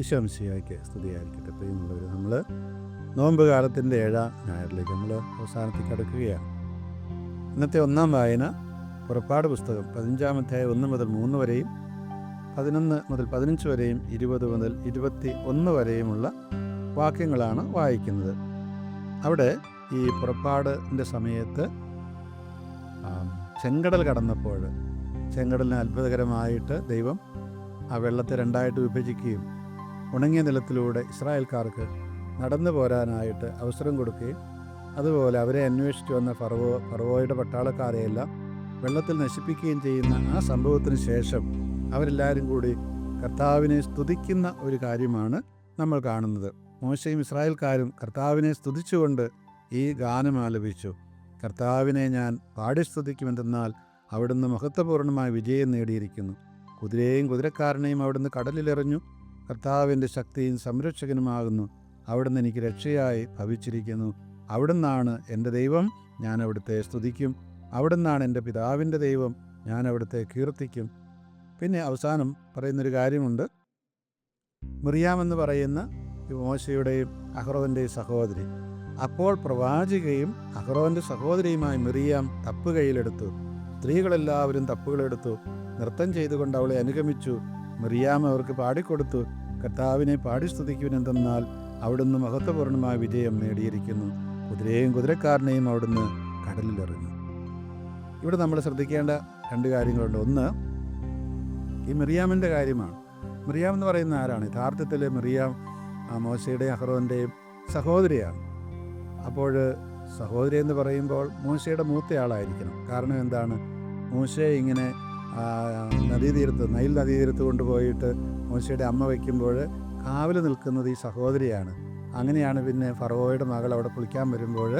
ഈശോ മിശിഹായ്ക്ക് സ്തുതിയായിരിക്കട്ടെ. പ്രിയമുള്ളവർ, നമ്മൾ നോമ്പ് കാലത്തിൻ്റെ 7-ാം ഞായറിലേക്ക് നമ്മൾ അവസാനത്തേക്ക് അടുക്കുകയാണ്. ഇന്നത്തെ ഒന്നാം വായന പുറപ്പാട് പുസ്തകം 15-ാം അധ്യായം 1 മുതൽ 3 വരെയും 11 മുതൽ 15 വരെയും 20 മുതൽ 21 വരെയുമുള്ള വാക്യങ്ങളാണ് വായിക്കുന്നത്. അവിടെ ഈ പുറപ്പാടിൻ്റെ സമയത്ത് ചെങ്കടൽ കടന്നപ്പോൾ ചെങ്കടലിന് അത്ഭുതകരമായിട്ട് ദൈവം ആ വെള്ളത്തെ രണ്ടായിട്ട് വിഭജിക്കുകയും ഉണങ്ങിയ നിലത്തിലൂടെ ഇസ്രായേൽക്കാർക്ക് നടന്നു പോരാനായിട്ട് അവസരം കൊടുക്കുകയും അതുപോലെ അവരെ അന്വേഷിച്ച് വന്ന ഫറവോയുടെ പട്ടാളക്കാരെയെല്ലാം വെള്ളത്തിൽ നശിപ്പിക്കുകയും ചെയ്യുന്ന ആ സംഭവത്തിന് ശേഷം അവരെല്ലാവരും കൂടി കർത്താവിനെ സ്തുതിക്കുന്ന ഒരു കാര്യമാണ് നമ്മൾ കാണുന്നത്. മോശയും ഇസ്രായേൽക്കാരും കർത്താവിനെ സ്തുതിച്ചുകൊണ്ട് ഈ ഗാനം ആലപിച്ചു. കർത്താവിനെ ഞാൻ പാടി സ്തുതിക്കുമെന്തെന്നാൽ അവിടുന്ന് മഹത്വപൂർണ്ണമായ വിജയം നേടിയിരിക്കുന്നു. കുതിരയെയും കുതിരക്കാരനെയും അവിടുന്ന് കടലിലെറിഞ്ഞു. കർത്താവിൻ്റെ ശക്തിയും സംരക്ഷകനുമാകുന്നു. അവിടുന്ന് എനിക്ക് രക്ഷയായി ഭവിച്ചിരിക്കുന്നു. അവിടുന്നാണ് എൻ്റെ ദൈവം, ഞാൻ അവിടുത്തെ സ്തുതിക്കും. അവിടുന്നാണ് എൻ്റെ പിതാവിൻ്റെ ദൈവം, ഞാൻ അവിടുത്തെ കീർത്തിക്കും. പിന്നെ അവസാനം പറയുന്നൊരു കാര്യമുണ്ട്. മിറിയാമെന്ന് പറയുന്ന മോശയുടെയും അഹ്റോൻ്റെയും സഹോദരി. അപ്പോൾ പ്രവാചികയും അഹ്റോൻ്റെ സഹോദരിയുമായി മിറിയാം തപ്പ് കയ്യിലെടുത്തു. സ്ത്രീകളെല്ലാവരും തപ്പുകളെടുത്തു. നൃത്തം ചെയ്തുകൊണ്ട് അവളെ അനുഗമിച്ചു. മിറിയാം അവർക്ക് പാടിക്കൊടുത്തു. കർത്താവിനെ പാടി സ്തുതിക്കുമെന്തെന്നാൽ അവിടുന്ന് മഹത്വപൂർണ്ണമായ വിജയം നേടിയിരിക്കുന്നു. കുതിരയെയും കുതിരക്കാരനെയും അവിടുന്ന് കടലിലെറിഞ്ഞു. ഇവിടെ നമ്മൾ ശ്രദ്ധിക്കേണ്ട 2 കാര്യങ്ങളുണ്ട്. ഒന്ന്, ഈ മിറിയാമിൻ്റെ കാര്യമാണ്. മിറിയാം എന്ന് പറയുന്ന ആരാണ്? യഥാർത്ഥത്തിൽ മിറിയാം മോശയുടെയും അഹ്റോൻ്റെയും സഹോദരിയാണ്. അപ്പോൾ സഹോദരി എന്ന് പറയുമ്പോൾ മോശയുടെ മൂത്തയാളായിരിക്കണം. കാരണം എന്താണ്? മോശയെ ഇങ്ങനെ നൈൽ നദീതീരത്ത് കൊണ്ടുപോയിട്ട് മോശയുടെ അമ്മ വയ്ക്കുമ്പോൾ കാവൽ നിൽക്കുന്നത് ഈ സഹോദരിയാണ്. അങ്ങനെയാണ് പിന്നെ ഫറവോയുടെ മകൾ അവിടെ കുളിക്കാൻ വരുമ്പോൾ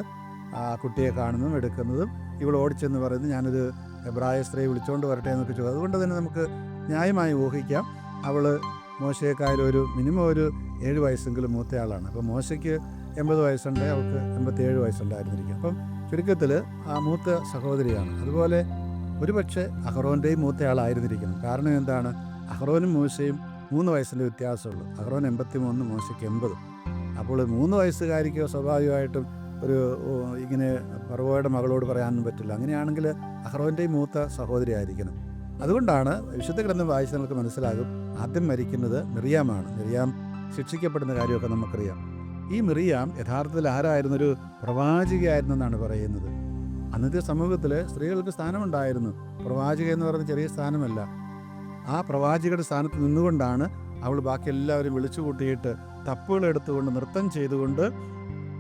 ആ കുട്ടിയെ കാണുന്നതും എടുക്കുന്നതും ഇവൾ ഓടിച്ചെന്ന് പറയുന്നത് ഞാനൊരു എബ്രായ സ്ത്രീയെ വിളിച്ചുകൊണ്ട് വരട്ടെ എന്നൊക്കെ ചോദിച്ചു. അതുകൊണ്ട് തന്നെ നമുക്ക് ന്യായമായി ഊഹിക്കാം അവൾ മോശയെക്കായാലും ഒരു മിനിമം ഒരു 7 വയസ്സെങ്കിലും മൂത്തയാളാണ്. അപ്പോൾ മോശയ്ക്ക് 80 വയസ്സുണ്ട്, അവൾക്ക് 87 വയസ്സുണ്ടായിരുന്നിരിക്കും. അപ്പം ചുരുക്കത്തിൽ ആ മൂത്ത സഹോദരിയാണ്. അതുപോലെ ഒരുപക്ഷെ അഹ്റോൻ്റെയും മൂത്തയാളായിരുന്നിരിക്കണം. കാരണം എന്താണ്? അഹ്റോനും മോശയും 3 വയസ്സിൻ്റെ വ്യത്യാസമുള്ളൂ. അഹ്റോൻ 83, മോശയ്ക്ക് 80. അപ്പോൾ 3 വയസ്സുകാരിക്കോ സ്വാഭാവികമായിട്ടും ഒരു ഇങ്ങനെ ഫറവോയുടെ മകളോട് പറയാനൊന്നും പറ്റില്ല. അങ്ങനെയാണെങ്കിൽ അഹ്റോൻ്റെയും മൂത്ത സഹോദരി ആയിരിക്കണം. അതുകൊണ്ടാണ് വിശുദ്ധ ഗ്രന്ഥം വായിച്ച് നമുക്ക് മനസ്സിലാകും ആദ്യം മരിക്കുന്നത് മിറിയാമാണ്. മിറിയാം ശിക്ഷിക്കപ്പെടുന്ന കാര്യമൊക്കെ നമുക്കറിയാം. ഈ മിറിയാം യഥാർത്ഥത്തിൽ ആരായിരുന്നു? ഒരു പ്രവാചികയായിരുന്നെന്നാണ് പറയുന്നത്. അന്നത്തെ സമൂഹത്തിൽ സ്ത്രീകൾക്ക് സ്ഥാനമുണ്ടായിരുന്നു. പ്രവാചക എന്ന് പറയുന്ന ചെറിയ സ്ഥാനമല്ല. ആ പ്രവാചകയുടെ സ്ഥാനത്ത് നിന്നുകൊണ്ടാണ് അവൾ ബാക്കി എല്ലാവരും വിളിച്ചു കൂട്ടിയിട്ട് തപ്പുകൾ എടുത്തുകൊണ്ട് നൃത്തം ചെയ്തുകൊണ്ട്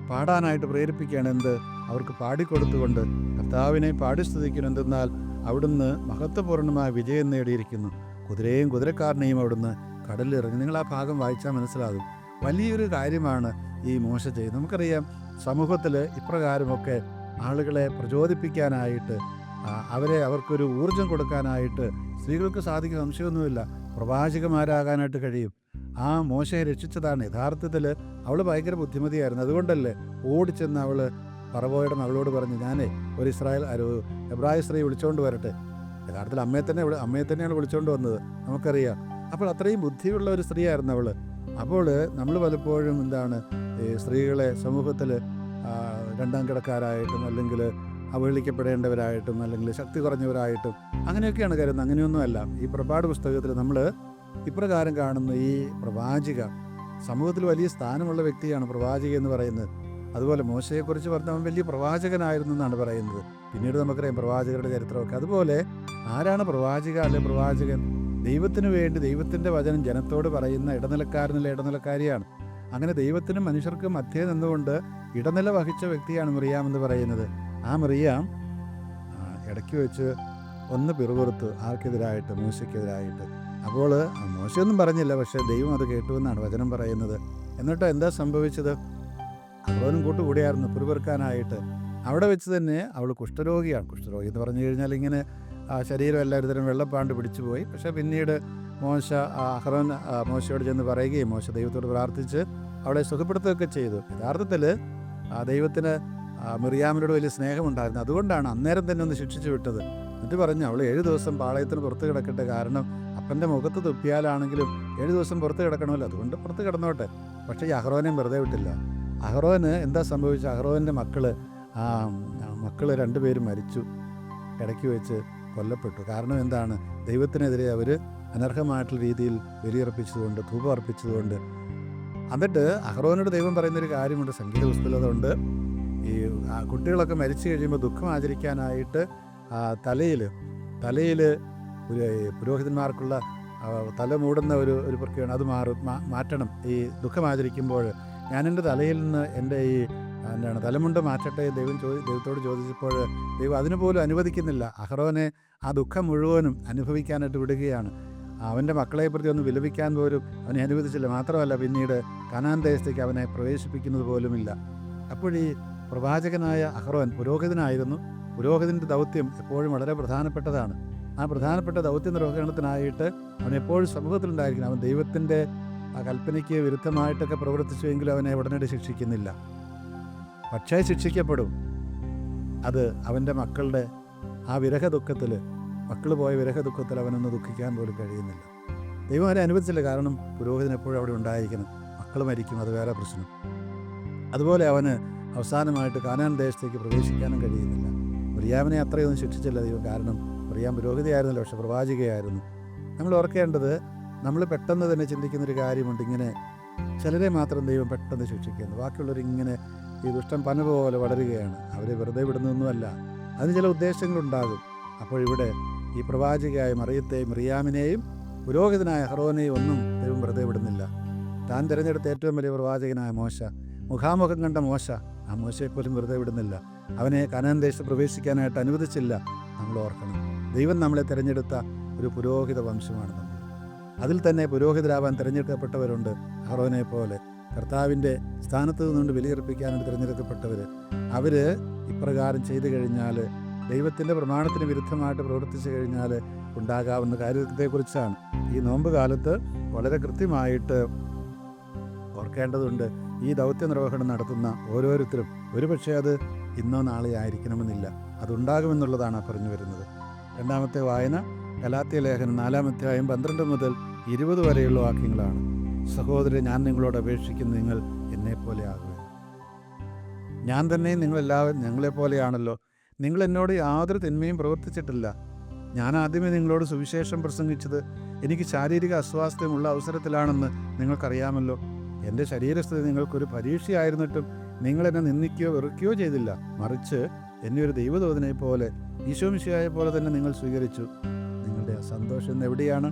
പാടാനായിട്ട് പ്രേരിപ്പിക്കുകയാണ്. എന്ത്? അവർക്ക് പാടിക്കൊടുത്തുകൊണ്ട് കർത്താവിനെ പാടി സ്തുതിക്കുന്നു. എന്തെന്നാൽ അവിടുന്ന് മഹത്വപൂർണ്ണമായ വിജയം നേടിയിരിക്കുന്നു. കുതിരയെയും കുതിരക്കാരനെയും അവിടുന്ന് കടലിലിറങ്ങി. നിങ്ങൾ ആ ഭാഗം വായിച്ചാൽ മനസ്സിലാകും. വലിയൊരു കാര്യമാണ് ഈ മോശ ചെയ്ത്. നമുക്കറിയാം സമൂഹത്തിൽ ഇപ്രകാരമൊക്കെ ആളുകളെ പ്രചോദിപ്പിക്കാനായിട്ട് അവർക്കൊരു ഊർജം കൊടുക്കാനായിട്ട് സ്ത്രീകൾക്ക് സാധിക്കുന്ന സംശയമൊന്നുമില്ല. പ്രവാചകന്മാരാകാനായിട്ട് കഴിയും. ആ മോശയെ രക്ഷിച്ചതാണ്. യഥാർത്ഥത്തിൽ അവൾ ഭയങ്കര ബുദ്ധിമതിയായിരുന്നു. അതുകൊണ്ടല്ലേ ഓടിച്ചെന്ന് അവൾ ഫറവോയുടെ മകളോട് പറഞ്ഞു, ഞാനേ ഒരു എബ്രായ സ്ത്രീ വിളിച്ചുകൊണ്ട് വരട്ടെ. യഥാർത്ഥത്തിൽ അമ്മയെ തന്നെയാണ് വിളിച്ചുകൊണ്ട് വന്നത്, നമുക്കറിയാം. അപ്പോൾ അത്രയും ബുദ്ധിയുള്ള ഒരു സ്ത്രീയായിരുന്നു അവൾ. അപ്പോൾ നമ്മൾ പലപ്പോഴും എന്താണ് സ്ത്രീകളെ സമൂഹത്തിൽ 2ാം കിടക്കാരായിട്ടും അല്ലെങ്കിൽ അവഹേളിക്കപ്പെടേണ്ടവരായിട്ടും അല്ലെങ്കിൽ ശക്തി കുറഞ്ഞവരായിട്ടും അങ്ങനെയൊക്കെയാണ് കരുതുന്നത്. അങ്ങനെയൊന്നുമല്ല. ഈ പുറപ്പാട് പുസ്തകത്തിൽ നമ്മൾ ഇപ്രകാരം കാണുന്ന ഈ പ്രവാചിക സമൂഹത്തിൽ വലിയ സ്ഥാനമുള്ള വ്യക്തിയാണ് പ്രവാചക എന്ന് പറയുന്നത്. അതുപോലെ മോശയെക്കുറിച്ച് പറഞ്ഞാൽ അവൻ വലിയ പ്രവാചകനായിരുന്നു എന്നാണ് പറയുന്നത്. പിന്നീട് നമുക്കറിയാം പ്രവാചകരുടെ ചരിത്രമൊക്കെ. അതുപോലെ ആരാണ് പ്രവാചക അല്ലെ പ്രവാചകൻ? ദൈവത്തിന് വേണ്ടി ദൈവത്തിൻ്റെ വചനം ജനത്തോട് പറയുന്ന ഇടനിലക്കാരനല്ല ഇടനിലക്കാരിയാണ്. അങ്ങനെ ദൈവത്തിനും മനുഷ്യർക്കും മധ്യേ നിന്നുകൊണ്ട് ഇടനില വഹിച്ച വ്യക്തിയാണ് മിറിയാം എന്ന് പറയുന്നത്. ആ മിറിയാം ഇടയ്ക്ക് വെച്ച് ഒന്ന് പിറുപിറുത്തു. ആർക്കെതിരായിട്ട്? മോശയ്ക്കെതിരായിട്ട്. അപ്പോൾ മോശയൊന്നും പറഞ്ഞില്ല, പക്ഷേ ദൈവം അത് കേട്ടുവെന്നാണ് വചനം പറയുന്നത്. എന്നിട്ട് എന്താ സംഭവിച്ചത്? അഹ്റോനും കൂട്ടുകൂടിയായിരുന്നു പിറുപിറുക്കാനായിട്ട്. അവിടെ വെച്ച് തന്നെ അവൾ കുഷ്ഠരോഗിയാണ്. കുഷ്ഠരോഗി എന്ന് പറഞ്ഞു കഴിഞ്ഞാൽ ഇങ്ങനെ ശരീരം എല്ലാവരും വെള്ളപ്പാണ്ട് പിടിച്ചുപോയി. പക്ഷേ പിന്നീട് അഹ്റോൻ മോശയോട് ചെന്ന് പറയുകയും മോശ ദൈവത്തോട് പ്രാർത്ഥിച്ച് അവളെ സുഖപ്പെടുത്തുകയൊക്കെ ചെയ്തു. യഥാർത്ഥത്തിൽ ദൈവത്തിന് മിറിയാമിനോട് വലിയ സ്നേഹമുണ്ടായിരുന്നു. അതുകൊണ്ടാണ് അന്നേരം തന്നെ ഒന്ന് ശിക്ഷിച്ചു വിട്ടത്. എന്നിട്ട് പറഞ്ഞു അവൾ 7 ദിവസം പാളയത്തിന് പുറത്ത് കിടക്കട്ടെ, കാരണം അപ്പൻ്റെ മുഖത്ത് തുപ്പിയാലാണെങ്കിലും 7 ദിവസം പുറത്ത് കിടക്കണമല്ലോ, അതുകൊണ്ട് പുറത്ത് കിടന്നോട്ടെ. പക്ഷേ ഈ അഹ്റോനെയും വെറുതെ വിട്ടില്ല. അഹ്റോന് എന്താ സംഭവിച്ചത്? അഹ്റോൻ്റെ മക്കൾ 2 പേരും മരിച്ചു, ഇടയ്ക്ക് വെച്ച് കൊല്ലപ്പെട്ടു. കാരണം എന്താണ്? ദൈവത്തിനെതിരെ അവർ അനർഹമായിട്ടുള്ള രീതിയിൽ ബലിയർപ്പിച്ചതുകൊണ്ട്, ധൂപം അർപ്പിച്ചതുകൊണ്ട്. എന്നിട്ട് അഹ്റോനോട് ദൈവം പറയുന്നൊരു കാര്യമുണ്ട് സംഗീത പുസ്തകമുണ്ട്. ഈ കുട്ടികളൊക്കെ മരിച്ചു കഴിയുമ്പോൾ ദുഃഖം ആചരിക്കാനായിട്ട് തലയിൽ പുരോഹിതന്മാർക്കുള്ള തല മൂടുന്ന ഒരു പ്രക്രിയയാണ്, അത് മാറ്റണം. ഈ ദുഃഖം ആചരിക്കുമ്പോൾ ഞാൻ എൻ്റെ തലയിൽ നിന്ന് എൻ്റെ ഈ തലമുണ്ട് മാറ്റട്ടെ ദൈവത്തോട് ചോദിച്ചപ്പോൾ ദൈവം അതിനു പോലും അനുവദിക്കുന്നില്ല. അഹ്റോനെ ആ ദുഃഖം മുഴുവനും അനുഭവിക്കാനായിട്ട് വിടുകയാണ്. അവൻ്റെ മക്കളെ പ്രതി ഒന്ന് വിലപിക്കാൻ പോലും അവനെ അനുവദിച്ചില്ല. മാത്രമല്ല, പിന്നീട് കനാൻ ദേശത്തേക്ക് അവനെ പ്രവേശിപ്പിക്കുന്നത് പോലുമില്ല. അപ്പോൾ ഈ പ്രവാചകനായ അഹ്റോൻ പുരോഹിതനായിരുന്നു. പുരോഹിതൻ്റെ ദൗത്യം എപ്പോഴും വളരെ പ്രധാനപ്പെട്ടതാണ്. ആ പ്രധാനപ്പെട്ട ദൗത്യ നിർവഹണത്തിനായിട്ട് അവൻ എപ്പോഴും സമൂഹത്തിലുണ്ടായിരിക്കണം. അവൻ ദൈവത്തിൻ്റെ ആ കൽപ്പനയ്ക്ക് വിരുദ്ധമായിട്ടൊക്കെ പ്രവർത്തിച്ചുവെങ്കിലും അവനെ ഉടനടി ശിക്ഷിക്കുന്നില്ല. പക്ഷേ ശിക്ഷിക്കപ്പെടും. അത് അവൻ്റെ മക്കളുടെ ആ മക്കൾ പോയ വിരഹദുഃഖത്തിൽ അവനൊന്ന് ദുഃഖിക്കാൻ പോലും കഴിയുന്നില്ല. ദൈവം അവനെ അനുവദിച്ചില്ല. കാരണം പുരോഹിതൻ എപ്പോഴും അവിടെ ഉണ്ടായിരിക്കണം. മക്കൾ മരിക്കും, അത് വേറെ പ്രശ്നം. അതുപോലെ അവന് അവസാനമായിട്ട് കാനാൻ ദേശത്തേക്ക് പ്രവേശിക്കാനും കഴിയുന്നില്ല. മറിയാമിനെ അത്രയൊന്നും ശിക്ഷിച്ചില്ല ദൈവം. കാരണം മറിയാം പുരോഹിതയായിരുന്നല്ലോ, പക്ഷെ പ്രവാചികയായിരുന്നു. നമ്മൾ ഓർക്കേണ്ടത്, നമ്മൾ പെട്ടെന്ന് തന്നെ ചിന്തിക്കുന്നൊരു കാര്യമുണ്ട്. ഇങ്ങനെ ചിലരെ മാത്രം ദൈവം പെട്ടെന്ന് ശിക്ഷിക്കുന്നു, ബാക്കിയുള്ളവരിങ്ങനെ ഈ ദുഷ്ടം പന പോലെ വളരുകയാണ്. അവരെ വെറുതെ വിടുന്നൊന്നുമല്ല, അതിന് ചില ഉദ്ദേശങ്ങളുണ്ടാകും. അപ്പോൾ ഇവിടെ ഈ പ്രവാചകയായ മറിയാമിനെയും പുരോഹിതനായ അഹ്റോനെയും ഒന്നും ദൈവം വെറുതെ വിടുന്നില്ല. താൻ തിരഞ്ഞെടുത്ത ഏറ്റവും വലിയ പ്രവാചകനായ മോശ, മുഖാമുഖം കണ്ട മോശ, ആ മോശയെപ്പോലും വെറുതെ വിടുന്നില്ല. അവനെ കനാൻ ദേശത്ത് പ്രവേശിക്കാനായിട്ട് അനുവദിച്ചില്ല. നമ്മൾ ഓർക്കണം, ദൈവം നമ്മളെ തിരഞ്ഞെടുത്ത ഒരു പുരോഹിത വംശമാണ് നമ്മൾ. അതിൽ തന്നെ പുരോഹിതരാവാൻ തിരഞ്ഞെടുക്കപ്പെട്ടവരുണ്ട്. അഹ്റോനെ പോലെ കർത്താവിൻ്റെ സ്ഥാനത്ത് നിന്നുകൊണ്ട് ബലിയർപ്പിക്കാനായിട്ട് തിരഞ്ഞെടുക്കപ്പെട്ടവർ. അവർ ഇപ്രകാരം ചെയ്തു കഴിഞ്ഞാൽ, ദൈവത്തിൻ്റെ പ്രമാണത്തിന് വിരുദ്ധമായിട്ട് പ്രവർത്തിച്ചു കഴിഞ്ഞാൽ ഉണ്ടാകാവുന്ന കാര്യത്തെക്കുറിച്ചാണ് ഈ നോമ്പ് കാലത്ത് വളരെ കൃത്യമായിട്ട് ഓർക്കേണ്ടതുണ്ട്. ഈ ദൗത്യ നിർവഹണം നടത്തുന്ന ഓരോരുത്തരും ഒരുപക്ഷെ അത് ഇന്നോ നാളെ ആയിരിക്കണമെന്നില്ല, അതുണ്ടാകുമെന്നുള്ളതാണ് പറഞ്ഞു വരുന്നത്. രണ്ടാമത്തെ വായന ഗലാത്യ ലേഖനം 4-ാം അധ്യായം 12 മുതൽ 20 വരെയുള്ള വാക്യങ്ങളാണ്. സഹോദരൻ, ഞാൻ നിങ്ങളോട് അപേക്ഷിക്കുന്നു, നിങ്ങൾ എന്നെപ്പോലെ ആകുക. ഞാൻ തന്നെ നിങ്ങളെല്ലാവരും ഞങ്ങളെപ്പോലെയാണല്ലോ. നിങ്ങൾ എന്നോട് യാതൊരു തിന്മയും പ്രവർത്തിച്ചിട്ടില്ല. ഞാൻ ആദ്യമേ നിങ്ങളോട് സുവിശേഷം പ്രസംഗിച്ചത് എനിക്ക് ശാരീരിക അസ്വാസ്ഥ്യമുള്ള അവസരത്തിലാണെന്ന് നിങ്ങൾക്കറിയാമല്ലോ. എൻ്റെ ശരീരസ്ഥിതി നിങ്ങൾക്കൊരു പരീക്ഷയായിരുന്നിട്ടും നിങ്ങളെന്നെ നിന്ദിക്കുകയോ വെറുക്കുകയോ ചെയ്തില്ല. മറിച്ച് എന്നെ ഒരു ദൈവദൂതനെ പോലെ, ഈശോ മിശിഹായെ പോലെ തന്നെ നിങ്ങൾ സ്വീകരിച്ചു. നിങ്ങളുടെ സന്തോഷം എവിടെയാണ്?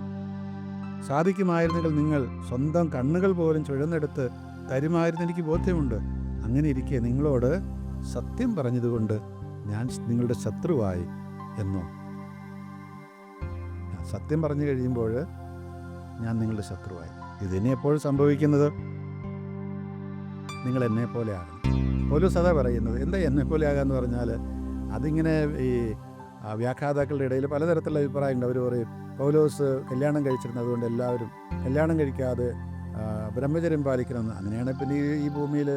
സാധിക്കുമായിരുന്നെങ്കിൽ നിങ്ങൾ സ്വന്തം കണ്ണുകൾ പോലും ചുഴന്നെടുത്ത് തരുമായിരുന്നു, എനിക്ക് ബോധ്യമുണ്ട്. അങ്ങനെ ഇരിക്കെ നിങ്ങളോട് സത്യം പറഞ്ഞതുകൊണ്ട് ഞാൻ നിങ്ങളുടെ ശത്രുവായി എന്നോ? സത്യം പറഞ്ഞു കഴിയുമ്പോൾ ഞാൻ നിങ്ങളുടെ ശത്രുവായി. ഇതിനെ എപ്പോഴും സംഭവിക്കുന്നത് നിങ്ങൾ എന്നെപ്പോലെ ആകണം. പൗലോസ് അതാ പറയുന്നത്. എന്താ എന്നെപ്പോലെ ആകാന്ന് പറഞ്ഞാൽ, അതിങ്ങനെ ഈ വ്യാഖ്യാതാക്കളുടെ ഇടയിൽ പലതരത്തിലുള്ള അഭിപ്രായമുണ്ട്. അവർ പറയും പൗലോസ് കല്യാണം കഴിച്ചിരുന്നത് അതുകൊണ്ട് എല്ലാവരും കല്യാണം കഴിക്കാതെ ബ്രഹ്മചര്യം പാലിക്കണമെന്ന്. അങ്ങനെയാണെങ്കിൽ പിന്നെ ഈ ഭൂമിയിൽ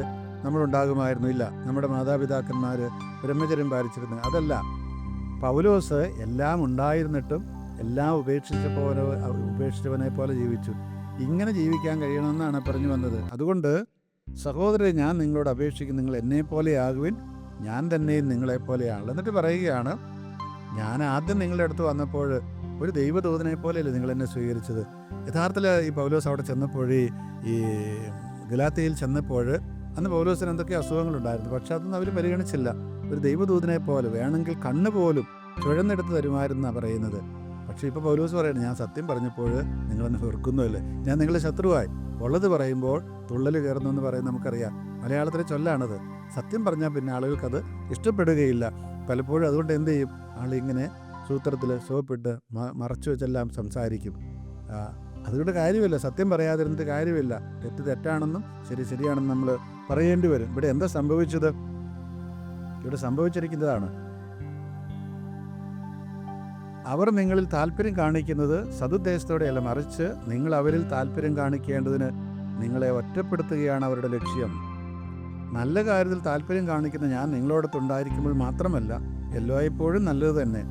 നമ്മളുണ്ടാകുമായിരുന്നു? ഇല്ല. നമ്മുടെ മാതാപിതാക്കന്മാർ ബ്രഹ്മചര്യം പാലിച്ചിരുന്നത് അതല്ല. പൗലോസ് എല്ലാം ഉണ്ടായിരുന്നിട്ടും എല്ലാം ഉപേക്ഷിച്ചവനെ പോലെ ജീവിച്ചു. ഇങ്ങനെ ജീവിക്കാൻ കഴിയണമെന്നാണ് പറഞ്ഞു വന്നത്. അതുകൊണ്ട് സഹോദരൻ, ഞാൻ നിങ്ങളോട് അപേക്ഷിക്കും, നിങ്ങൾ എന്നെപ്പോലെ ആകുവിൻ, ഞാൻ തന്നെയും നിങ്ങളെപ്പോലെയാണല്ലോ. എന്നിട്ട് പറയുകയാണ്, ഞാൻ ആദ്യം നിങ്ങളുടെ അടുത്ത് വന്നപ്പോൾ ഒരു ദൈവദൂതനെ പോലെയല്ലേ നിങ്ങൾ എന്നെ സ്വീകരിച്ചത്. യഥാർത്ഥത്തിൽ ഈ പൗലോസ് അവിടെ ചെന്നപ്പോൾ, ഈ ഗലാത്യയിൽ ചെന്നപ്പോൾ, അന്ന് പൗലോസിന് എന്തൊക്കെ അസുഖങ്ങളുണ്ടായിരുന്നു. പക്ഷെ അതൊന്നും അവർ പരിഗണിച്ചില്ല. ഒരു ദൈവദൂതനെ പോലെ, വേണമെങ്കിൽ കണ്ണ് പോലും ചുഴന്നെടുത്ത് തരുമായിരുന്നാണ് പറയുന്നത്. പക്ഷേ ഇപ്പോൾ പൗലോസ് പറയുന്നത്, ഞാൻ സത്യം പറഞ്ഞപ്പോൾ നിങ്ങളെന്നെ വെറുക്കുന്നുമല്ലേ, ഞാൻ നിങ്ങളെ ശത്രുവായി. ഉള്ളത് പറയുമ്പോൾ തുള്ളൽ കയറുന്നു എന്ന് പറയുന്നത് നമുക്കറിയാം. മലയാളത്തിലെ ചൊല്ലാണത്. സത്യം പറഞ്ഞാൽ പിന്നെ ആളുകൾക്കത് ഇഷ്ടപ്പെടുകയില്ല പലപ്പോഴും. അതുകൊണ്ട് എന്ത് ചെയ്യും? ആളിങ്ങനെ സൂത്രത്തിൽ സോപ്പിട്ട് മറച്ചു വെച്ചെല്ലാം സംസാരിക്കും. അതുകൊണ്ട് കാര്യമില്ല, സത്യം പറയാതിരുന്നിട്ട് കാര്യമില്ല. തെറ്റ് തെറ്റാണെന്നും ശരിയാണെന്നും നമ്മൾ പറയേണ്ടി വരും. ഇവിടെ എന്താ സംഭവിച്ചത്? ഇവിടെ സംഭവിച്ചിരിക്കുന്നതാണ്, അവർ നിങ്ങളിൽ താല്പര്യം കാണിക്കുന്നത് സദുദ്ദേശത്തോടെയല്ല, മറിച്ച് നിങ്ങൾ അവരിൽ താല്പര്യം കാണിക്കേണ്ടതിന് നിങ്ങളെ ഒറ്റപ്പെടുത്തുകയാണ് അവരുടെ ലക്ഷ്യം. നല്ല കാര്യത്തിൽ താല്പര്യം കാണിക്കുന്ന ഞാൻ നിങ്ങളോടൊത്തുണ്ടായിരിക്കുമ്പോൾ മാത്രമല്ല, എല്ലായ്പ്പോഴും നല്ലത് തന്നെ.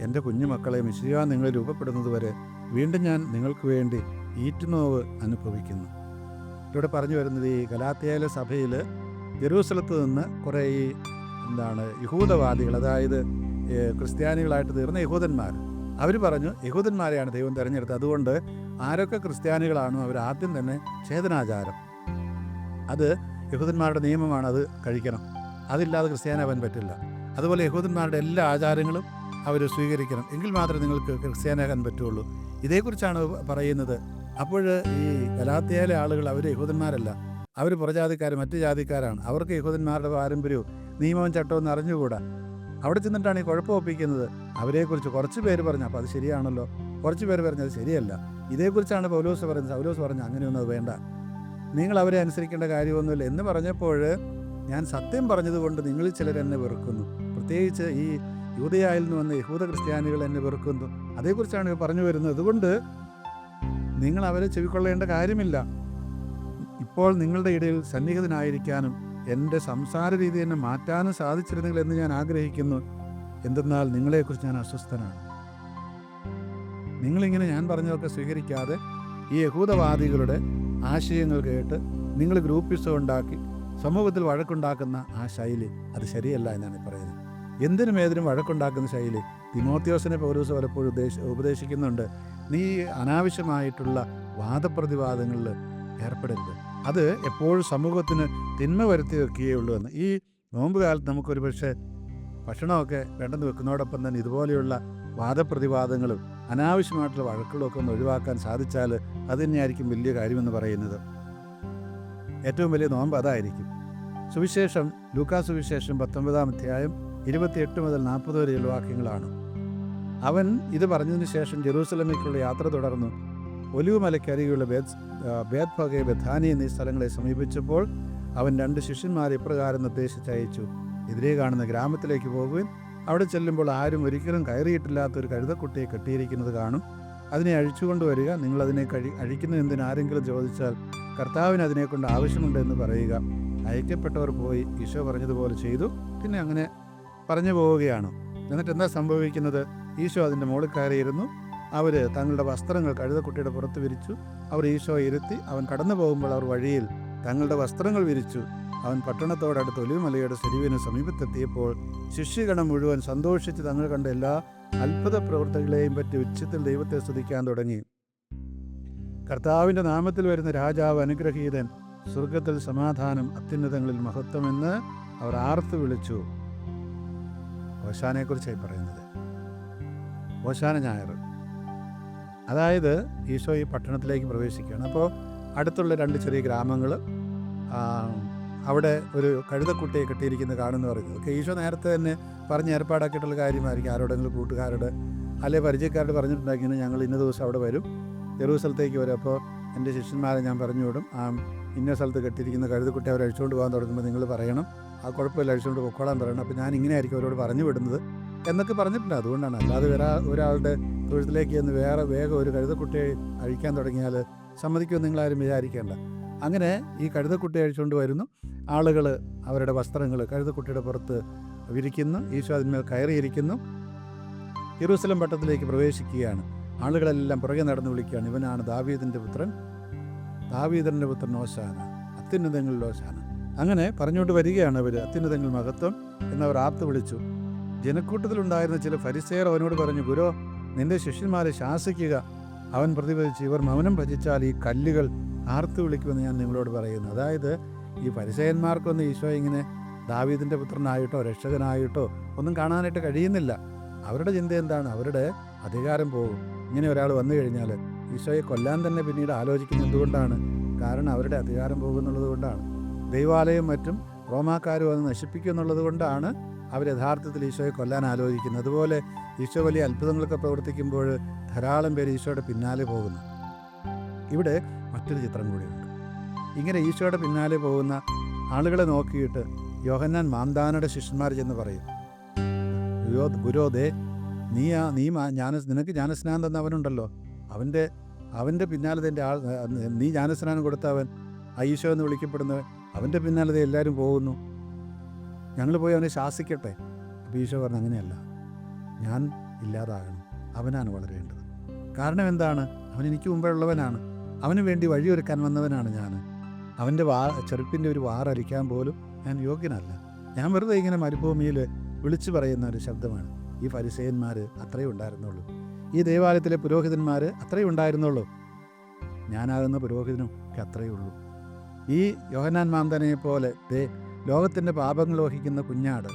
എൻ്റെ കുഞ്ഞുമക്കളെ മിശിഹാ നിങ്ങൾ രൂപപ്പെടുന്നത് വരെ വീണ്ടും ഞാൻ നിങ്ങൾക്ക് വേണ്ടി ഈറ്റുനോവ് അനുഭവിക്കുന്നു. ഇവിടെ പറഞ്ഞു വരുന്നത് ഈ ഗലാത്യയിലെ സഭയിൽ ജെറൂസലത്ത് നിന്ന് കുറേ ഈ യഹൂദവാദികൾ, അതായത് ക്രിസ്ത്യാനികളായിട്ട് തീർന്ന യഹൂദന്മാർ, അവർ പറഞ്ഞു യഹൂദന്മാരെയാണ് ദൈവം തിരഞ്ഞെടുത്തത്. അതുകൊണ്ട് ആരൊക്കെ ക്രിസ്ത്യാനികളാണോ അവർ ആദ്യം തന്നെ ഛേദനാചാരം, അത് യഹൂദന്മാരുടെ നിയമമാണ്, അത് കഴിക്കണം. അതില്ലാതെ ക്രിസ്ത്യാനാവാൻ പറ്റില്ല. അതുപോലെ യഹൂദന്മാരുടെ എല്ലാ ആചാരങ്ങളും അവർ സ്വീകരിക്കണം, എങ്കിൽ മാത്രമേ നിങ്ങൾക്ക് ക്രിസ്ത്യാനാകാൻ പറ്റുള്ളൂ. ഇതേക്കുറിച്ചാണ് പറയുന്നത്. അപ്പോൾ ഈ ഗലാത്യയിലെ ആളുകൾ അവർ യഹൂദന്മാരല്ല, അവർ പുറജാതിക്കാർ, മറ്റു ജാതിക്കാരാണ്. അവർക്ക് യഹൂദന്മാരുടെ പാരമ്പര്യവും നിയമവും ചട്ടവും എന്ന് അറിഞ്ഞുകൂടാ. അവിടെ ചെന്നിട്ടാണ് ഈ കുഴപ്പം ഒപ്പിക്കുന്നത്. അവരെക്കുറിച്ച് കുറച്ച് പേര് പറഞ്ഞു, അപ്പോൾ അത് ശരിയാണല്ലോ, കുറച്ച് പേര് പറഞ്ഞത് ശരിയല്ല. ഇതേക്കുറിച്ചാണ് പൗലോസ് പറയുന്നത്. പൗലോസ് പറഞ്ഞു അങ്ങനെയൊന്നും അത് വേണ്ട, നിങ്ങൾ അവരെ അനുസരിക്കേണ്ട കാര്യമൊന്നുമില്ല എന്ന് പറഞ്ഞപ്പോൾ, ഞാൻ സത്യം പറഞ്ഞതുകൊണ്ട് നിങ്ങളിൽ ചിലർ എന്നെ വെറുക്കുന്നു, പ്രത്യേകിച്ച് ഈ യൂദയായിൽ നിന്ന് വന്ന യഹൂദ ക്രിസ്ത്യാനികൾ എന്നെ വെറുക്കുന്നു. അതേക്കുറിച്ചാണ് പറഞ്ഞു വരുന്നത്. അതുകൊണ്ട് നിങ്ങൾ അവരെ ചെവിക്കൊള്ളേണ്ട കാര്യമില്ല. ഇപ്പോൾ നിങ്ങളുടെ ഇടയിൽ സന്നിഹിതനായിരിക്കാനും എൻ്റെ സംസാര രീതി എന്നെ മാറ്റാനും സാധിച്ചിരുന്നെങ്കിൽ എന്ന് ഞാൻ ആഗ്രഹിക്കുന്നു. എന്തെന്നാൽ നിങ്ങളെക്കുറിച്ച് ഞാൻ അസ്വസ്ഥനാണ്. നിങ്ങളിങ്ങനെ ഞാൻ പറഞ്ഞതൊക്കെ സ്വീകരിക്കാതെ ഈ യഹൂദവാദികളുടെ ആശയങ്ങൾ കേട്ട് നിങ്ങൾ ഗ്രൂപ്പിസം ഉണ്ടാക്കി സമൂഹത്തിൽ വഴക്കുണ്ടാക്കുന്ന ആ ശൈലി, അത് ശരിയല്ല എന്നാണ് പറയുന്നത്. എന്തിനും ഏതിനും വഴക്കുണ്ടാക്കുന്ന ശൈലി തിമോത്തിയോസിനെ പൗലോസ് പലപ്പോഴും ഉപദേശിക്കുന്നുണ്ട്. നീ അനാവശ്യമായിട്ടുള്ള വാദപ്രതിവാദങ്ങളിൽ ഏർപ്പെടരുത്, അത് എപ്പോഴും സമൂഹത്തിന് തിന്മ വരുത്തി വെക്കുകയുള്ളൂ എന്ന്. ഈ നോമ്പ് കാലത്ത് നമുക്കൊരു പക്ഷേ ഭക്ഷണമൊക്കെ വേണ്ടെന്ന് വെക്കുന്നതോടൊപ്പം തന്നെ ഇതുപോലെയുള്ള വാദപ്രതിവാദങ്ങളും അനാവശ്യമായിട്ടുള്ള വഴക്കുകളൊക്കെ ഒന്ന് ഒഴിവാക്കാൻ സാധിച്ചാൽ അത് തന്നെയായിരിക്കും വലിയ കാര്യമെന്ന് പറയുന്നത്. ഏറ്റവും വലിയ നോമ്പ് അതായിരിക്കും. സുവിശേഷം, ലൂക്കാ സുവിശേഷം 19-ാം അധ്യായം 28 മുതൽ 40 വരെയുള്ള വാക്യങ്ങളാണ്. അവൻ ഇത് പറഞ്ഞതിന് ശേഷം ജെറൂസലമേക്കുള്ള യാത്ര തുടർന്നു. ഒലിവ് മലയ്ക്കരികെയുള്ള ബേത്ഫഗെ, ബഥാനി എന്നീ സ്ഥലങ്ങളെ സമീപിച്ചപ്പോൾ അവൻ 2 ശിഷ്യന്മാരെ ഇപ്രകാരം നിർദ്ദേശിച്ചയച്ചു: എതിരെ കാണുന്ന ഗ്രാമത്തിലേക്ക് പോകുവാൻ. അവിടെ ചെല്ലുമ്പോൾ ആരും ഒരിക്കലും കയറിയിട്ടില്ലാത്തൊരു കഴുതക്കുട്ടിയെ കെട്ടിയിരിക്കുന്നത് കാണും. അതിനെ അഴിച്ചുകൊണ്ടുവരിക. നിങ്ങളതിനെ അഴിക്കുന്നത് എന്തിന് ആരെങ്കിലും ചോദിച്ചാൽ കർത്താവിന് അതിനെക്കൊണ്ട് ആവശ്യമുണ്ട് എന്ന് പറയുക. അയക്കപ്പെട്ടവർ പോയി ഈശോ പറഞ്ഞതുപോലെ ചെയ്തു. പിന്നെ അങ്ങനെ പറഞ്ഞു പോവുകയാണ്. എന്നിട്ട് എന്താ സംഭവിക്കുന്നത്? ഈശോ അതിൻ്റെ മുകളിൽ കയറിയിരുന്നു. അവർ തങ്ങളുടെ വസ്ത്രങ്ങൾ കഴുതക്കുട്ടിയുടെ പുറത്ത് വിരിച്ചു. അവർ ഈശോ ഇരുത്തി. അവൻ കടന്നു പോകുമ്പോൾ അവർ വഴിയിൽ തങ്ങളുടെ വസ്ത്രങ്ങൾ വിരിച്ചു. അവൻ പട്ടണത്തോടടുത്ത് ഒലിവുമലയുടെ ചെരുവിന് സമീപത്തെത്തിയപ്പോൾ ശിഷ്യഗണം മുഴുവൻ സന്തോഷിച്ച് തങ്ങൾ കണ്ട എല്ലാ അത്ഭുത പ്രവൃത്തികളെയും പറ്റി ഉച്ചത്തിൽ ദൈവത്തെ സ്തുതിക്കാൻ തുടങ്ങി. കർത്താവിൻ്റെ നാമത്തിൽ വരുന്ന രാജാവ് അനുഗ്രഹീതൻ, സ്വർഗത്തിൽ സമാധാനം, അത്യുന്നതങ്ങളിൽ മഹത്വമെന്ന് അവർ ആർത്തു വിളിച്ചു. ഓശാനയെക്കുറിച്ചായി പറയുന്നത്. ഓശാന ഞായർ, അതായത് ഈശോ ഈ പട്ടണത്തിലേക്ക് പ്രവേശിക്കുകയാണ്. അപ്പോൾ അടുത്തുള്ള 2 ചെറിയ ഗ്രാമങ്ങൾ, അവിടെ ഒരു കഴുതക്കുട്ടിയെ കെട്ടിയിരിക്കുന്നത് കാണുമെന്ന് പറയുന്നത്. ഓക്കെ, ഈശോ നേരത്തെ തന്നെ പറഞ്ഞ് ഏർപ്പാടാക്കിയിട്ടുള്ള കാര്യമായിരിക്കും. ആരോടെങ്കിലും കൂട്ടുകാരുടെ അല്ലെ പരിചയക്കാരോട് പറഞ്ഞിട്ടുണ്ടാക്കിയാണ് ഞങ്ങൾ ഇന്ന ദിവസം അവിടെ വരും, ജെറൂസലത്തേക്ക് വരും. അപ്പോൾ എൻ്റെ ശിഷ്യന്മാരെ ഞാൻ പറഞ്ഞു വിടും, ഇന്ന സ്ഥലത്ത് കെട്ടിയിരിക്കുന്ന കഴുതക്കുട്ടി അവർ അഴിച്ചുകൊണ്ട് പോകാൻ തുടങ്ങുമ്പോൾ നിങ്ങൾ പറയണം, ആ കുഴപ്പമില്ല, അഴിച്ചുകൊണ്ട് പൊക്കോളാൻ പറയണം. അപ്പോൾ ഞാൻ ഇങ്ങനെയായിരിക്കും അവരോട് പറഞ്ഞു വിടുന്നത് എന്നൊക്കെ പറഞ്ഞിട്ടുണ്ട്. അതുകൊണ്ടാണ്, അല്ലാതെ ഒരാളുടെ തൊഴുത്തിലേക്ക് ചെന്ന് വേഗം ഒരു കഴുതക്കുട്ടിയെ അഴിക്കാൻ തുടങ്ങിയാൽ സമ്മതിക്കുമെന്ന് നിങ്ങളാരും വിചാരിക്കേണ്ട. അങ്ങനെ ഈ കഴുതക്കുട്ടി അഴിച്ചുകൊണ്ട് വരുന്നു. ആളുകൾ അവരുടെ വസ്ത്രങ്ങൾ കഴുതക്കുട്ടിയുടെ പുറത്ത് വിരിക്കുന്നു. ഈശോ അതിന്മേൽ കയറിയിരിക്കുന്നു. യെരൂശലേം പട്ടണത്തിലേക്ക് പ്രവേശിക്കുകയാണ്. ആളുകളെല്ലാം പുറകെ നടന്ന് വിളിക്കുകയാണ്: ഇവനാണ് ദാവീദിൻ്റെ പുത്രൻ, ദാവീദിൻ്റെ പുത്രൻ ഓശാന, അത്യുന്നതങ്ങളിൽ ഓശാന. അങ്ങനെ പറഞ്ഞുകൊണ്ട് വരികയാണ് അവർ. അത്യുന്നതങ്ങളിൽ മഹത്വം എന്നവർ ആർത്ത് വിളിച്ചു. ജനക്കൂട്ടത്തിലുണ്ടായിരുന്ന ചില ഫരിസേയർ അവനോട് പറഞ്ഞു: ഗുരോ, നിന്റെ ശിഷ്യന്മാരെ ശാസിക്കുക. അവൻ പ്രതിപദിച്ചു: ഇവർ മൗനം ഭജിച്ചാൽ ഈ കല്ലുകൾ ആർത്ത് വിളിക്കുമെന്ന് ഞാൻ നിങ്ങളോട് പറയുന്നു. അതായത് ഈ ഫരിസേയന്മാർക്കൊന്നും ഈശോ ഇങ്ങനെ ദാവീദിൻ്റെ പുത്രനായിട്ടോ രക്ഷകനായിട്ടോ ഒന്നും കാണാനായിട്ട് കഴിയുന്നില്ല. അവരുടെ ചിന്ത എന്താണ്? അവരുടെ അധികാരം പോകും. ഇങ്ങനെ ഒരാൾ വന്നു കഴിഞ്ഞാൽ ഈശോയെ കൊല്ലാൻ തന്നെ പിന്നീട് ആലോചിക്കുന്നത് എന്തുകൊണ്ടാണ്? കാരണം അവരുടെ അധികാരം പോകുന്നുള്ളത് കൊണ്ടാണ്. ദൈവാലയം മറ്റും റോമാക്കാരും അത് നശിപ്പിക്കും എന്നുള്ളത് കൊണ്ടാണ് അവർ യഥാർത്ഥത്തിൽ ഈശോയെ കൊല്ലാൻ ആലോചിക്കുന്നത്. അതുപോലെ ഈശോ വലിയ അത്ഭുതങ്ങളൊക്കെ പ്രവർത്തിക്കുമ്പോൾ ധാരാളം പേര് ഈശോയുടെ പിന്നാലെ പോകുന്നു. ഇവിടെ മറ്റൊരു ചിത്രം കൂടിയുണ്ട്. ഇങ്ങനെ ഈശോയുടെ പിന്നാലെ പോകുന്ന ആളുകളെ നോക്കിയിട്ട് യോഹന്നാൻ മാന്താനയുടെ ശിഷ്യന്മാർ ചെന്ന് പറയും: ഗുരോദേ, നിനക്ക് ജ്ഞാനസ്നാനം തന്നവനുണ്ടല്ലോ, അവൻ്റെ പിന്നാലെ നീ ജ്ഞാനസ്നാനം കൊടുത്തവൻ, ഈശോ എന്ന് വിളിക്കപ്പെടുന്നവൻ, അവൻ്റെ പിന്നാലെ എല്ലാവരും പോകുന്നു, ഞങ്ങൾ പോയി അവനെ ശാസിക്കട്ടെ. അപ്പോൾ ഈശോ പറഞ്ഞു: അങ്ങനെയല്ല, ഞാൻ ഇല്ലാതാകണം. അവനാണ് വളരേണ്ടത്. കാരണം എന്താണ്? അവൻ എനിക്ക് മുമ്പേ ഉള്ളവനാണ്. അവന് വേണ്ടി വഴിയൊരുക്കാൻ വന്നവനാണ് ഞാൻ. അവൻ്റെ ചെറുപ്പിൻ്റെ ഒരു വാറരിക്കാൻ പോലും ഞാൻ യോഗ്യനല്ല. ഞാൻ വെറുതെ ഇങ്ങനെ മരുഭൂമിയിൽ വിളിച്ചു പറയുന്ന ഒരു ശബ്ദമാണ്. ഈ ഫരിസേയന്മാർ അത്രയേ ഉണ്ടായിരുന്നുള്ളൂ. ഈ ദേവാലയത്തിലെ പുരോഹിതന്മാർ അത്രയേ ഉണ്ടായിരുന്നുള്ളൂ. ഞാനാകുന്ന പുരോഹിതനും ഒക്കെ അത്രയേ ഉള്ളൂ. ഈ യോഹന്നാൻ മാന്തനെ പോലെ ലോകത്തിൻ്റെ പാപങ്ങൾ വഹിക്കുന്ന കുഞ്ഞാട്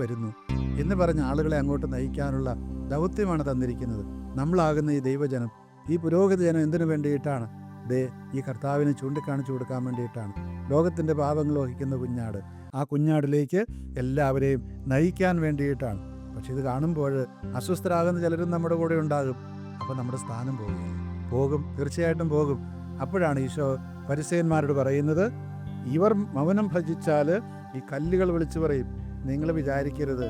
വരുന്നു എന്ന് പറഞ്ഞ ആളുകളെ അങ്ങോട്ട് നയിക്കാനുള്ള ദൗത്യമാണ് തന്നിരിക്കുന്നത്. നമ്മളാകുന്ന ഈ ദൈവജനം, ഈ പുരോഹിത ജനം എന്തിനു വേണ്ടിയിട്ടാണ്? ഈ കർത്താവിനെ ചൂണ്ടിക്കാണിച്ചു കൊടുക്കാൻ വേണ്ടിയിട്ടാണ്. ലോകത്തിൻ്റെ പാപങ്ങൾ വഹിക്കുന്ന കുഞ്ഞാട്, ആ കുഞ്ഞാടിലേക്ക് എല്ലാവരെയും നയിക്കാൻ വേണ്ടിയിട്ടാണ്. പക്ഷെ ഇത് കാണുമ്പോൾ അസ്വസ്ഥരാകുന്ന ചിലരും നമ്മുടെ കൂടെ ഉണ്ടാകും. അപ്പോൾ നമ്മുടെ സ്ഥാനം പോകും, തീർച്ചയായിട്ടും പോകും. അപ്പോഴാണ് ഈശോ ഫരിസേയന്മാരോട് പറയുന്നത്, ഇവർ മൗനം ഭജിച്ചാൽ ഈ കല്ലുകൾ വിളിച്ചു പറയും. നിങ്ങൾ വിചാരിക്കരുത്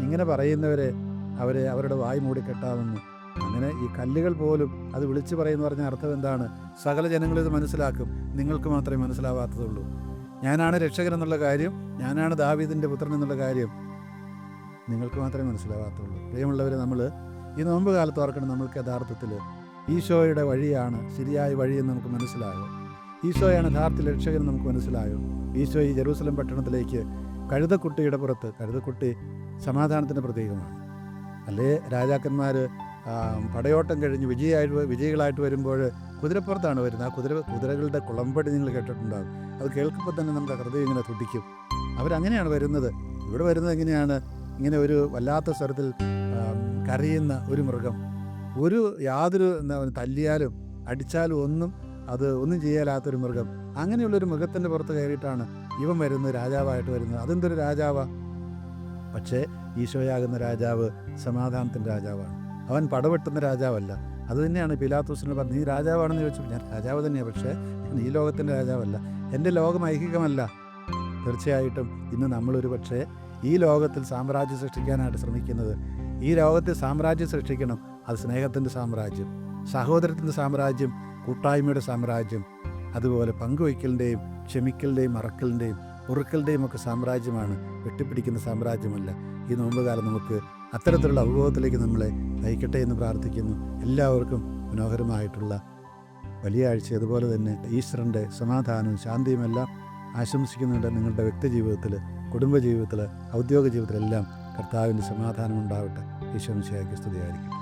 ഇങ്ങനെ പറയുന്നവരെ അവരുടെ വായ് മൂടിക്കെട്ടാമെന്ന്. അങ്ങനെ ഈ കല്ലുകൾ പോലും അത് വിളിച്ചു പറയുമെന്ന് പറഞ്ഞ അർത്ഥം എന്താണ്? സകല ജനങ്ങളും ഇത് മനസ്സിലാക്കും, നിങ്ങൾക്ക് മാത്രമേ മനസ്സിലാവാത്തതുള്ളൂ. ഞാനാണ് രക്ഷകൻ എന്നുള്ള കാര്യം, ഞാനാണ് ദാവീദിൻ്റെ പുത്രൻ എന്നുള്ള കാര്യം നിങ്ങൾക്ക് മാത്രമേ മനസ്സിലാവാത്തുള്ളൂ. പ്രിയമുള്ളവർ, നമ്മൾ ഈ നോമ്പ് കാലത്ത് ഓർക്കണം, നമ്മൾക്ക് യഥാർത്ഥത്തിൽ ഈശോയുടെ വഴിയാണ് ശരിയായ വഴിയെന്ന് നമുക്ക് മനസ്സിലാകും. ഈശോയാണ് യഥാർത്ഥ രക്ഷകൻ നമുക്ക് മനസ്സിലാകും. ഈശോ ഈ ജെറൂസലം പട്ടണത്തിലേക്ക് കഴുതക്കുട്ടിയുടെ പുറത്ത്, കഴുതക്കുട്ടി സമാധാനത്തിൻ്റെ പ്രതീകമാണ്. അല്ലേ രാജാക്കന്മാർ പടയോട്ടം കഴിഞ്ഞ് വിജയികളായിട്ട് വരുമ്പോൾ കുതിരപ്പുറത്താണ് വരുന്നത്. ആ കുതിരകളുടെ കുളമ്പടി നിങ്ങൾ കേട്ടിട്ടുണ്ടാകും. അത് കേൾക്കുമ്പോൾ തന്നെ നമ്മുടെ ഹൃദയം ഇങ്ങനെ തുടിക്കും. അവരങ്ങനെയാണ് വരുന്നത്. ഇവിടെ വരുന്നത് എങ്ങനെയാണ്? ഇങ്ങനെ ഒരു വല്ലാത്ത സ്വരത്തിൽ കരയുന്ന ഒരു മൃഗം, യാതൊരു തല്ലിയാലും അടിച്ചാലും ഒന്നും ചെയ്യാലാത്തൊരു മൃഗം. അങ്ങനെയുള്ളൊരു മൃഗത്തിൻ്റെ പുറത്ത് കയറിയിട്ടാണ് ഇവൻ വരുന്നത്, രാജാവായിട്ട് വരുന്നത്. അതെന്തൊരു രാജാവാണ്! പക്ഷേ ഈശോയാകുന്ന രാജാവ് സമാധാനത്തിൻ്റെ രാജാവാണ്. അവൻ പടവെട്ടുന്ന രാജാവല്ല. അതുതന്നെയാണ് പിലാത്തോസിനോട് പറഞ്ഞത്, നീ രാജാവാണെന്ന് ചോദിച്ചപ്പോൾ ഞാൻ രാജാവ് തന്നെയാണ്, പക്ഷേ ഞാൻ ഈ ലോകത്തിൻ്റെ രാജാവല്ല, എൻ്റെ ലോകം ഐഹികമല്ല. തീർച്ചയായിട്ടും ഇന്ന് നമ്മളൊരു പക്ഷേ ഈ ലോകത്തിൽ സാമ്രാജ്യം സൃഷ്ടിക്കാനായിട്ട് ശ്രമിക്കുന്നത്. ഈ ലോകത്തിൽ സാമ്രാജ്യം സൃഷ്ടിക്കണം. അത് സ്നേഹത്തിൻ്റെ സാമ്രാജ്യം, സഹോദരത്തിൻ്റെ സാമ്രാജ്യം, കൂട്ടായ്മയുടെ സാമ്രാജ്യം, അതുപോലെ പങ്കുവയ്ക്കലിൻ്റെയും ക്ഷമിക്കലിൻ്റെയും മറക്കലിൻ്റെയും പൊറുക്കലിൻ്റെയും ഒക്കെ സാമ്രാജ്യമാണ്, വെട്ടിപ്പിടിക്കുന്ന സാമ്രാജ്യമല്ല. ഈ നോമ്പുകാലം നമുക്ക് അത്തരത്തിലുള്ള അവബോധത്തിലേക്ക് നമ്മളെ നയിക്കട്ടെ എന്ന് പ്രാർത്ഥിക്കുന്നു. എല്ലാവർക്കും മനോഹരമായിട്ടുള്ള വലിയ ആഴ്ച, അതുപോലെ തന്നെ ഈസ്റ്ററിൻ്റെ സമാധാനവും ശാന്തിയുമെല്ലാം ആശംസിക്കുന്നുണ്ട്. നിങ്ങളുടെ വ്യക്തിജീവിതത്തിൽ, കുടുംബജീവിതത്തിൽ, ഔദ്യോഗിക ജീവിതത്തിലെല്ലാം കർത്താവിൻ്റെ സമാധാനം ഉണ്ടാവട്ടെ. ഈശോ മിശിഹായ്ക്ക് സ്തുതിയായിരിക്കും.